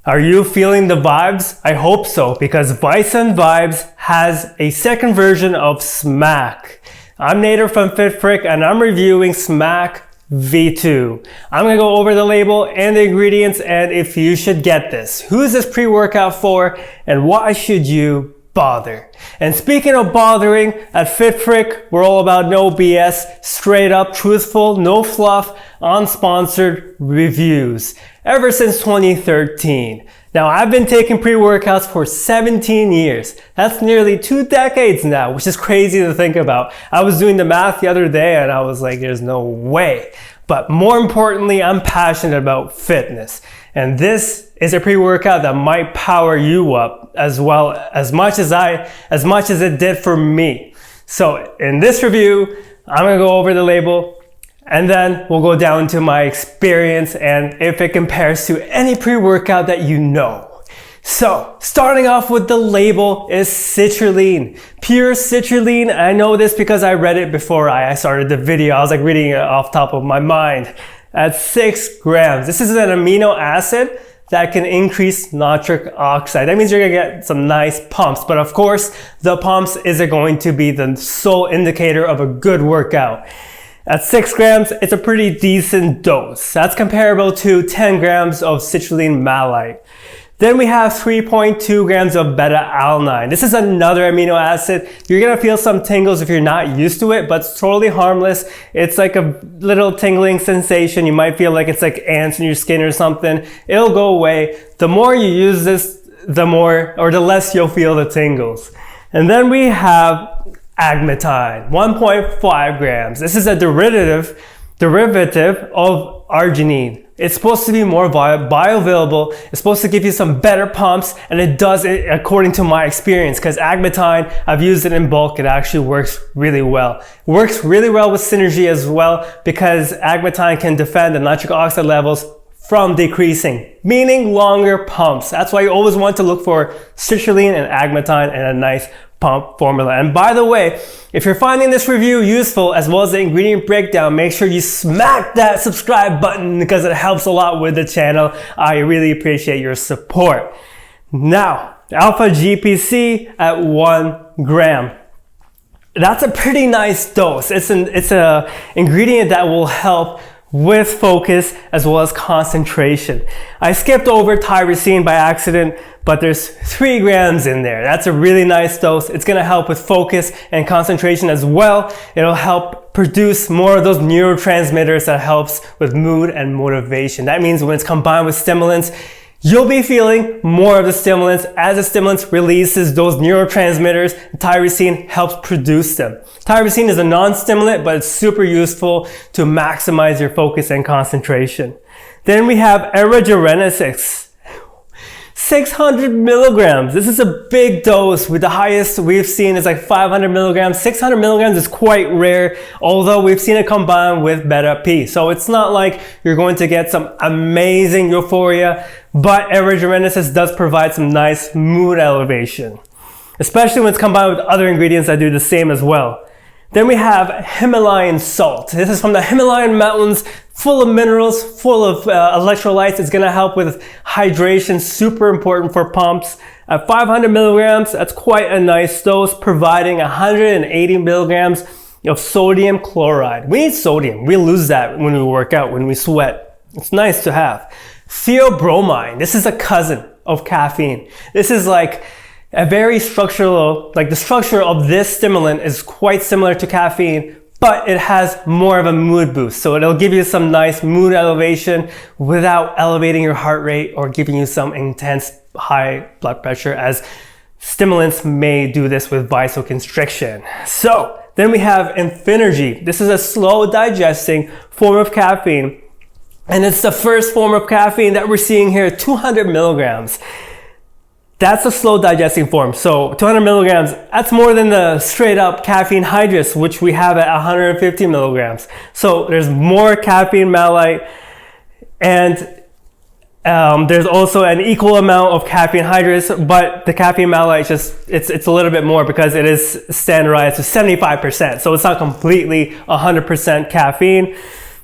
Are you feeling the vibes? I hope so, because Vice and Vibes has a second version of Smack. I'm Nader from FitFrek and I'm reviewing Smack V2. I'm gonna go over the label and the ingredients and if you should get this. Who's this pre-workout for and why should you bother? And speaking of bothering, at FitFrek, we're all about no BS, straight up, truthful, no fluff, unsponsored reviews. Ever since 2013. Now, I've been taking pre-workouts for 17 years. That's nearly 2 decades now, which is crazy to think about. I was doing the math the other day and I was like, there's no way. But more importantly, I'm passionate about fitness. And this is a pre-workout that might power you up as much as it did for me. So in this review, I'm gonna go over the label and then we'll go down to my experience and if it compares to any pre-workout that you know. So starting off with the label is Citrulline. Pure Citrulline. I know this because I read it before I started the video. I was like reading it off top of my mind. At 6 grams. This is an amino acid that can increase nitric oxide. That means you're gonna get some nice pumps. But of course, the pumps isn't going to be the sole indicator of a good workout. At 6 grams, it's a pretty decent dose. That's comparable to 10 grams of citrulline malate. Then we have 3.2 grams of Beta-Alanine. This is another amino acid. You're gonna feel some tingles if you're not used to it, but it's totally harmless. It's like a little tingling sensation. You might feel like it's like ants in your skin or something. It'll go away. The more you use this, the less you'll feel the tingles. And then we have Agmatine, 1.5 grams. This is a derivative of arginine. It's supposed to be more bioavailable. It's supposed to give you some better pumps, and it does it according to my experience because Agmatine, I've used it in bulk. It actually works really well. It works really well with synergy as well because Agmatine can defend the nitric oxide levels from decreasing, meaning longer pumps. That's why you always want to look for citrulline and Agmatine and a nice pump formula. And by the way, if you're finding this review useful as well as the ingredient breakdown, make sure you smack that subscribe button because it helps a lot with the channel. I really appreciate your support. Now, alpha GPC at 1 gram. That's a pretty nice dose. It's a ingredient that will help with focus as well as concentration. I skipped over tyrosine by accident, but there's 3 grams in there. That's a really nice dose. It's gonna help with focus and concentration as well. It'll help produce more of those neurotransmitters that helps with mood and motivation. That means when it's combined with stimulants, you'll be feeling more of the stimulants. As the stimulants releases those neurotransmitters, tyrosine helps produce them. Tyrosine is a non-stimulant, but it's super useful to maximize your focus and concentration. Then we have aerogenesis. 600 milligrams. This is a big dose. With the highest we've seen is like 500 milligrams. 600 milligrams is quite rare, although we've seen it combined with Beta-P. So it's not like you're going to get some amazing euphoria, but aerogenesis does provide some nice mood elevation, especially when it's combined with other ingredients that do the same as well. Then we have Himalayan salt. This is from the Himalayan mountains, full of minerals, full of electrolytes. It's gonna help with hydration, super important for pumps. At 500 milligrams, that's quite a nice dose, providing 180 milligrams of sodium chloride. We need sodium. We lose that when we work out, when we sweat. It's nice to have. Theobromine. This is a cousin of caffeine. This is like a very structural, like the structure of this stimulant is quite similar to caffeine, but it has more of a mood boost. So it'll give you some nice mood elevation without elevating your heart rate or giving you some intense high blood pressure, as stimulants may do this with vasoconstriction. So then we have Infinergy. This is a slow digesting form of caffeine. And it's the first form of caffeine that we're seeing here, 200 milligrams. That's a slow digesting form. So 200 milligrams, that's more than the straight up caffeine hydrous, which we have at 150 milligrams. So there's more caffeine malate, and there's also an equal amount of caffeine hydrous, but the caffeine malate it's a little bit more because it is standardized to 75%. So it's not completely 100% caffeine.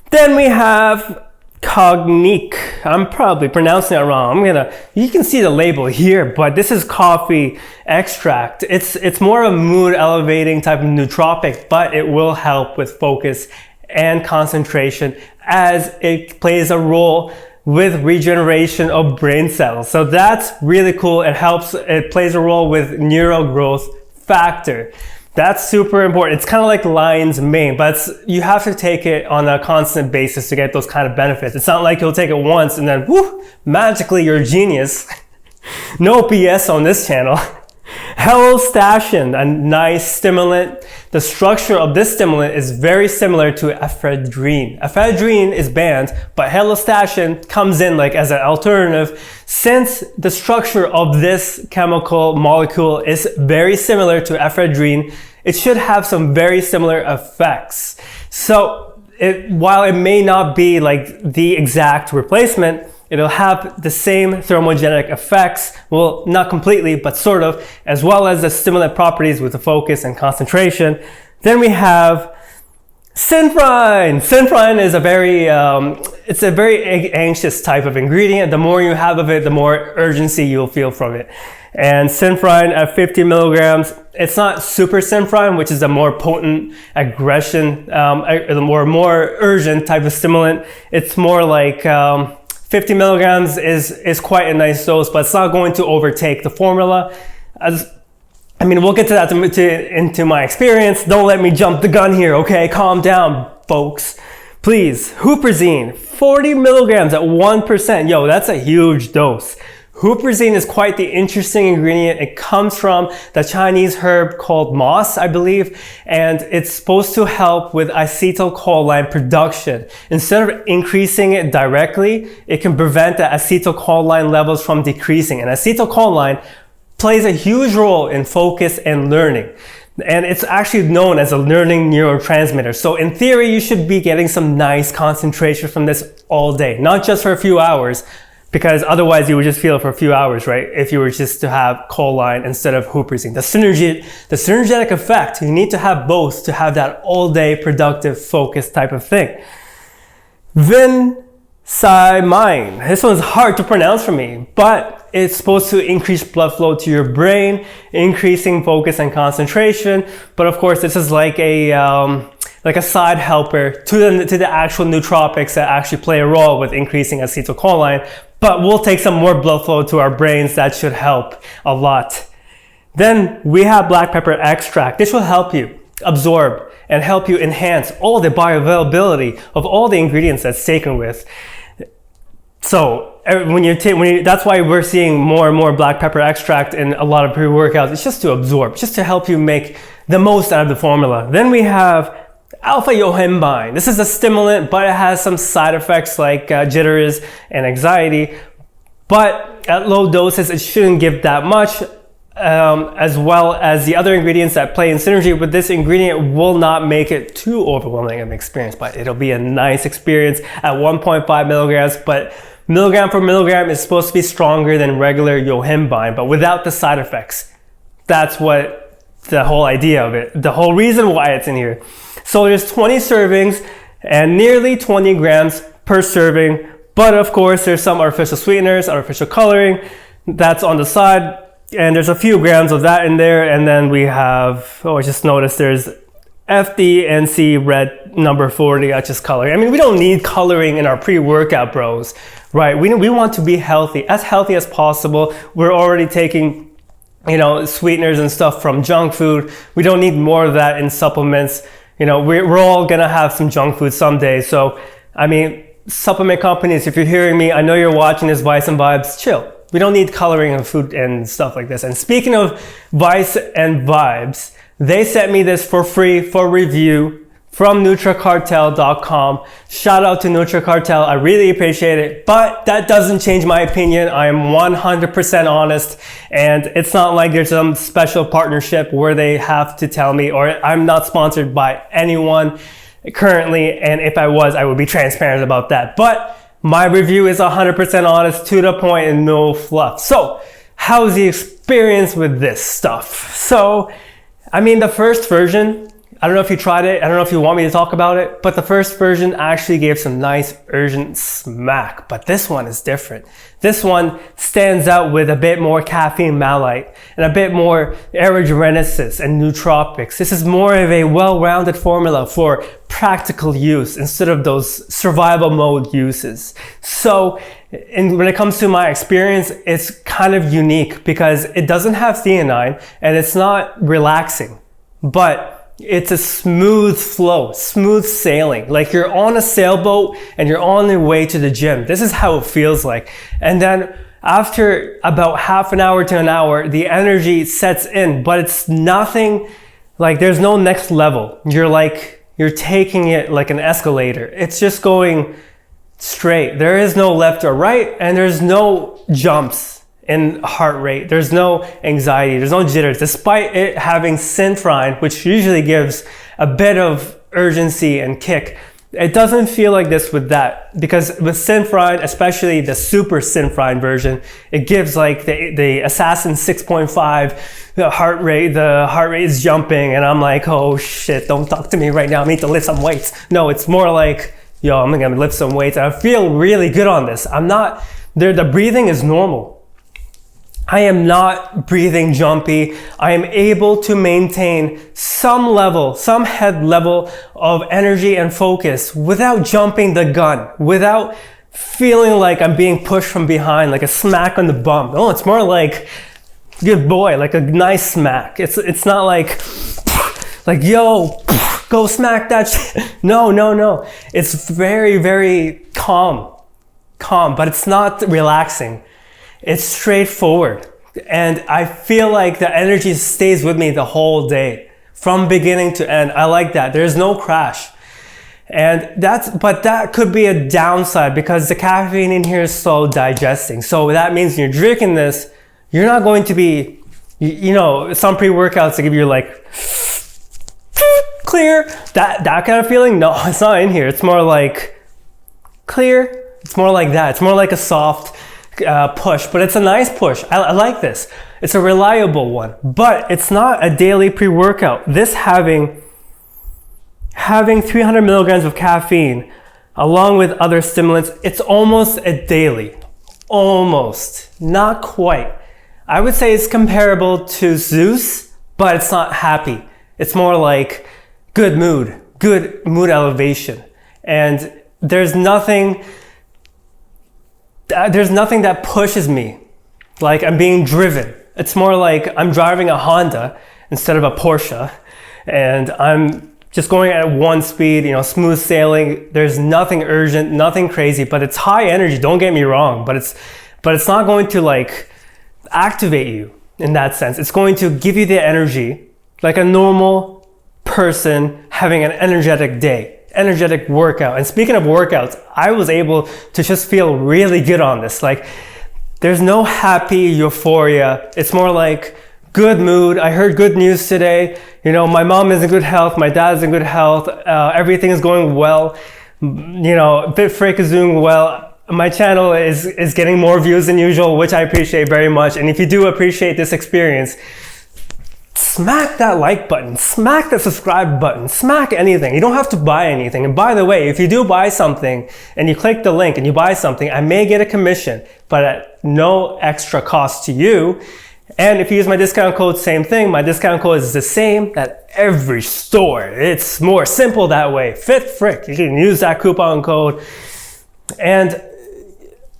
Then we have Cognique. I'm probably pronouncing it wrong. You can see the label here, but this is coffee extract. It's more of a mood elevating type of nootropic, but it will help with focus and concentration as it plays a role with regeneration of brain cells. So that's really cool. It plays a role with neural growth factor. That's super important. It's kind of like lion's mane, but you have to take it on a constant basis to get those kind of benefits. It's not like you'll take it once and then, whoo, magically you're a genius. No BS on this channel. Helostashin, a nice stimulant. The structure of this stimulant is very similar to ephedrine. Ephedrine is banned, but helostashin comes in like as an alternative. Since the structure of this chemical molecule is very similar to ephedrine, it should have some very similar effects. So while it may not be like the exact replacement, it'll have the same thermogenic effects, well, not completely, but sort of, as well as the stimulant properties with the focus and concentration. Then we have Citrulline. Citrulline is it's a very anxious type of ingredient. The more you have of it, the more urgency you'll feel from it. And Citrulline at 50 milligrams, it's not super Citrulline, which is a more potent aggression, more urgent type of stimulant. It's more like 50 milligrams is quite a nice dose, but it's not going to overtake the formula. We'll get to that into my experience. Don't let me jump the gun here, okay? Calm down, folks. Please, huperzine, 40 milligrams at 1%. Yo, that's a huge dose. Huperzine is quite the interesting ingredient. It comes from the Chinese herb called moss, I believe, and it's supposed to help with acetylcholine production. Instead of increasing it directly, it can prevent the acetylcholine levels from decreasing. And acetylcholine plays a huge role in focus and learning. And it's actually known as a learning neurotransmitter. So in theory, you should be getting some nice concentration from this all day, not just for a few hours, because otherwise you would just feel it for a few hours, right? If you were just to have choline instead of huperzine. The synergetic effect, you need to have both to have that all day productive focus type of thing. Vincimine. This one's hard to pronounce for me, but it's supposed to increase blood flow to your brain, increasing focus and concentration. But of course, this is like a side helper to the actual nootropics that actually play a role with increasing acetylcholine. But we'll take some more blood flow to our brains. That should help a lot. Then we have black pepper extract. This will help you absorb and help you enhance all the bioavailability of all the ingredients that's taken with. So that's why we're seeing more and more black pepper extract in a lot of pre-workouts. It's just to absorb, just to help you make the most out of the formula. Then we have alpha-yohimbine. This is a stimulant, but it has some side effects like jitters and anxiety. But at low doses, it shouldn't give that much, as well as the other ingredients that play in synergy. But this ingredient will not make it too overwhelming of an experience, but it'll be a nice experience at 1.5 milligrams. But milligram for milligram is supposed to be stronger than regular yohimbine, but without the side effects. That's what the whole idea of it, the whole reason why it's in here. So there's 20 servings and nearly 20 grams per serving. But of course, there's some artificial sweeteners, artificial coloring that's on the side. And there's a few grams of that in there. And then we have, I just noticed there's FDNC red number 40, that's just coloring. We don't need coloring in our pre-workout, bros, right? We want to be healthy as possible. We're already taking, sweeteners and stuff from junk food. We don't need more of that in supplements. We're all gonna have some junk food someday. So, supplement companies, if you're hearing me, I know you're watching this Vice and Vibes, chill. We don't need coloring of food and stuff like this. And speaking of Vice and Vibes, they sent me this for free for review from NutriCartel.com. Shout out to NutriCartel. I really appreciate it, but that doesn't change my opinion. I am 100% honest, and it's not like there's some special partnership where they have to tell me, or I'm not sponsored by anyone currently, and if I was, I would be transparent about that. But my review is 100% honest, to the point, and no fluff. So, how's the experience with this stuff? So, the first version, I don't know if you tried it. I don't know if you want me to talk about it, but the first version actually gave some nice urgent smack. But this one is different. This one stands out with a bit more caffeine malate and a bit more aerogenesis and nootropics. This is more of a well-rounded formula for practical use instead of those survival mode uses. So when it comes to my experience, it's kind of unique because it doesn't have theanine and it's not relaxing, but it's a smooth flow, smooth sailing. Like you're on a sailboat and you're on your way to the gym. This is how it feels like. And then after about half an hour to an hour, the energy sets in, but it's nothing like there's no next level. You're taking it like an escalator. It's just going straight. There is no left or right, and there's no jumps in heart rate. There's no anxiety, there's no jitters, despite it having Citrulline, which usually gives a bit of urgency and kick. It doesn't feel like this with that, because with Citrulline, especially the super Citrulline version, it gives like the Assassin 6.5, the heart rate is jumping, and I'm like, oh shit, don't talk to me right now, I need to lift some weights. No, it's more like, yo, I'm gonna lift some weights. I feel really good on this. The breathing is normal. I am not breathing jumpy. I am able to maintain some head level of energy and focus without jumping the gun, without feeling like I'm being pushed from behind, like a smack on the bum. Oh, it's more like, good boy, like a nice smack. It's not like yo, go smack that shit. No. It's very, very calm, but it's not relaxing. It's straightforward, and I feel like the energy stays with me the whole day, from beginning to end. I like that. There's no crash, but that could be a downside because the caffeine in here is slow digesting. So that means when you're drinking this, you're not going to be, some pre-workouts that give you like clear, that kind of feeling. No, it's not in here. It's more like clear. It's more like that. It's more like a soft push, but it's a nice push. I like this. It's a reliable one, but it's not a daily pre-workout. This having 300 milligrams of caffeine along with other stimulants, it's almost a daily. Almost. Not quite. I would say it's comparable to Zeus, but it's not happy. It's more like good mood elevation. And there's nothing that pushes me like I'm being driven. It's more like I'm driving a Honda instead of a Porsche, and I'm just going at one speed, smooth sailing. There's nothing urgent, nothing crazy, but it's high energy, don't get me wrong, but it's not going to like activate you in that sense. It's going to give you the energy like a normal person having an energetic day. Energetic workout. And speaking of workouts, I was able to just feel really good on this. Like there's no happy euphoria. It's more like good mood. I heard good news today. My mom is in good health. My dad's in good health. Everything is going well. FitFrek is doing well. My channel is getting more views than usual, which I appreciate very much. And if you do appreciate this experience, smack that like button, smack the subscribe button, smack anything. You don't have to buy anything. And by the way, if you do buy something and you click the link and you buy something, I may get a commission, but at no extra cost to you. And if you use my discount code, same thing. My discount code is the same at every store. It's more simple that way. FitFrek, you can use that coupon code. And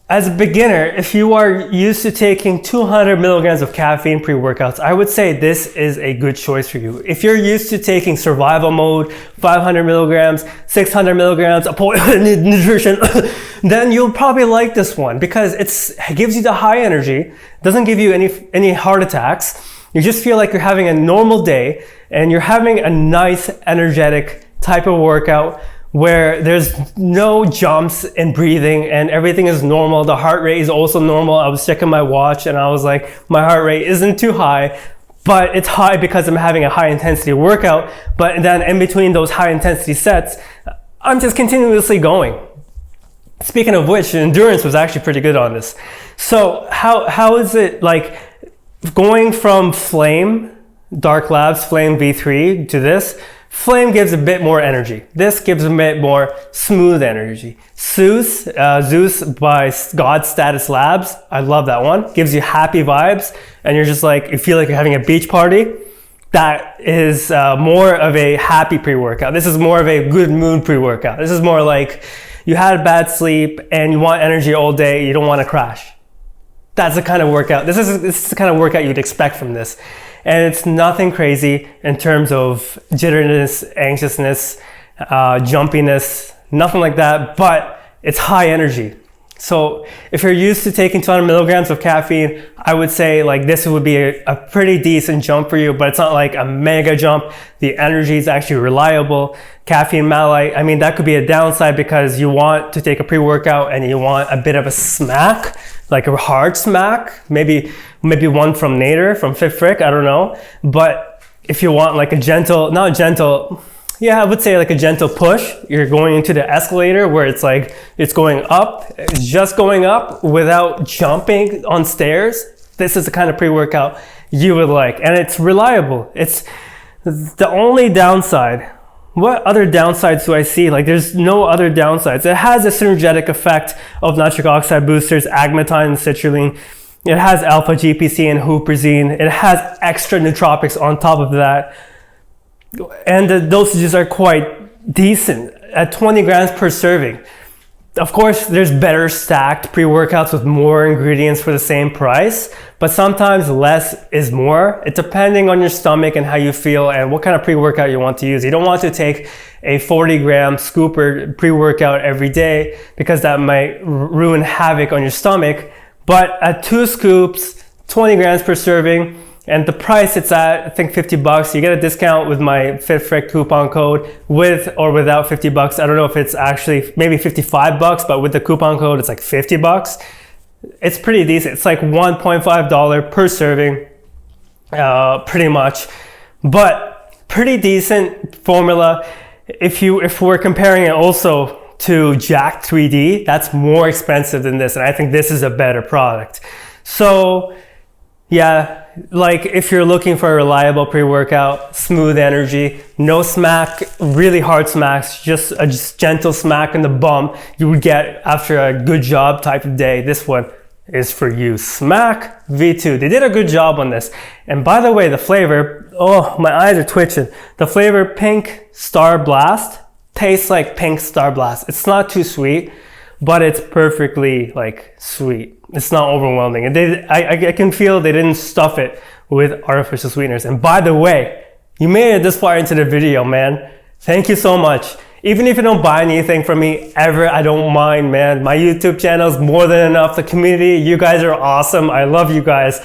as a beginner, if you are used to taking 200 milligrams of caffeine pre-workouts, I would say this is a good choice for you. If you're used to taking survival mode, 500 milligrams, 600 milligrams, nutrition, then you'll probably like this one because it gives you the high energy, doesn't give you any heart attacks. You just feel like you're having a normal day and you're having a nice, energetic type of workout where there's no jumps in breathing and everything is normal. The heart rate is also normal. I was checking my watch and I was like, my heart rate isn't too high, but it's high because I'm having a high intensity workout. But then in between those high intensity sets, I'm just continuously going. Speaking of which, endurance was actually pretty good on this. So how is it like going from Flame, Dark Labs, Flame V3 to this? Flame gives a bit more energy. This gives a bit more smooth energy. Zeus by God Status Labs, I love that one. Gives you happy vibes, and you're just like, you feel like you're having a beach party. That is more of a happy pre-workout. This is more of a good mood pre-workout. This is more like you had a bad sleep and you want energy all day, you don't want to crash. That's the kind of workout. This is the kind of workout you'd expect from this. And it's nothing crazy in terms of jitteriness, anxiousness, jumpiness, nothing like that, but it's high energy. So if you're used to taking 200 milligrams of caffeine, I would say like this would be a pretty decent jump for you, but it's not like a mega jump. The energy is actually reliable. Caffeine malate, I mean, that could be a downside because you want to take a pre-workout and you want a bit of a smack, like a hard smack, maybe one from Nader, from FitFrek, I don't know. But if you want like a gentle, not gentle, yeah, I would say like a gentle push. You're going into the escalator where it's like, it's going up, it's just going up without jumping on stairs. This is the kind of pre-workout you would like. And it's reliable. It's the only downside. What other downsides do I see? Like there's no other downsides. It has a synergetic effect of nitric oxide boosters, Agmatine and Citrulline. It has alpha GPC and huperzine. It has extra nootropics on top of that. And the dosages are quite decent at 20 grams per serving. Of course, there's better stacked pre-workouts with more ingredients for the same price, but sometimes less is more. It's depending on your stomach and how you feel and what kind of pre-workout you want to use. You don't want to take a 40-gram scooper pre-workout every day because that might ruin havoc on your stomach. But at 2 scoops, 20 grams per serving, and the price it's at, I think $50. You get a discount with my FitFrek coupon code, with or without $50. I don't know if it's actually maybe $55, but with the coupon code, it's like $50. It's pretty decent. It's like $1.5 per serving, pretty much, but pretty decent formula. If we're comparing it also to Jack 3D, that's more expensive than this, and I think this is a better product. So yeah, like if you're looking for a reliable pre-workout, smooth energy, no smack, really hard smacks, just a gentle smack in the bum you would get after a good job type of day, this one is for you. Smack V2. They did a good job on this. And by the way, the flavor, oh, my eyes are twitching. The flavor Pink Star Blast tastes like Pink Star Blast. It's not too sweet, but it's perfectly like sweet. It's not overwhelming. And I can feel they didn't stuff it with artificial sweeteners. And by the way, you made it this far into the video, man. Thank you so much. Even if you don't buy anything from me ever, I don't mind, man. My YouTube channel is more than enough. The community, you guys are awesome. I love you guys.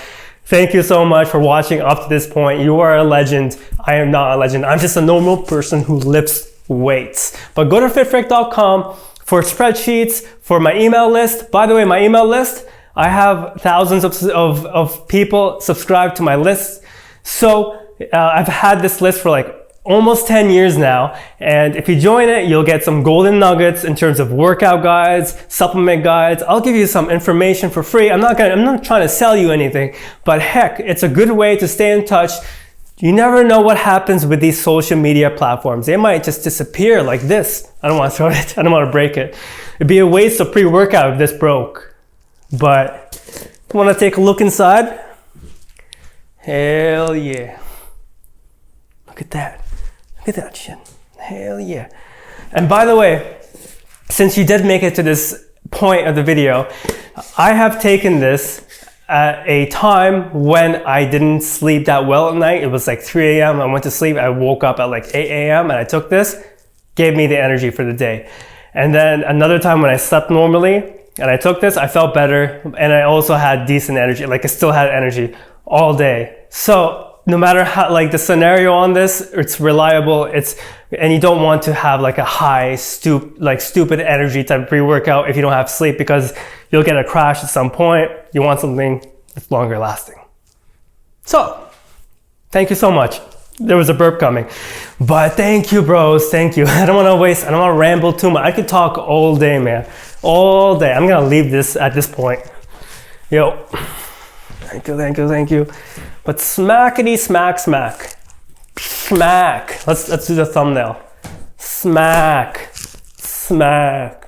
Thank you so much for watching up to this point. You are a legend. I am not a legend. I'm just a normal person who lifts weights. But go to fitfrek.com for spreadsheets, for my email list. By the way, my email list, I have thousands of people subscribed to my list. So I've had this list for like almost 10 years now. And if you join it, you'll get some golden nuggets in terms of workout guides, supplement guides. I'll give you some information for free. I'm not trying to sell you anything, but heck, it's a good way to stay in touch. You never know what happens with these social media platforms. They might just disappear like this. I don't want to throw it. I don't want to break it. It'd be a waste of pre-workout if this broke. But want to take a look inside? Hell yeah. Look at that. Look at that shit. Hell yeah. And by the way, since you did make it to this point of the video, I have taken this at a time when I didn't sleep that well at night. It was like 3 a.m. I went to sleep. I woke up at like 8 a.m. and I took this, gave me the energy for the day. And then another time when I slept normally and I took this, I felt better. And I also had decent energy. Like I still had energy all day. So no matter how, like the scenario on this, it's reliable. And you don't want to have like a high stupid energy type of pre-workout if you don't have sleep, because you'll get a crash at some point. You want something that's longer lasting. So thank you so much. There was a burp coming, but thank you, bros. Thank you. I don't want to ramble too much. I could talk all day, man. All day. I'm going to leave this at this point. Yo. Thank you. But smackety smack smack. Smack. Let's do the thumbnail. Smack. Smack.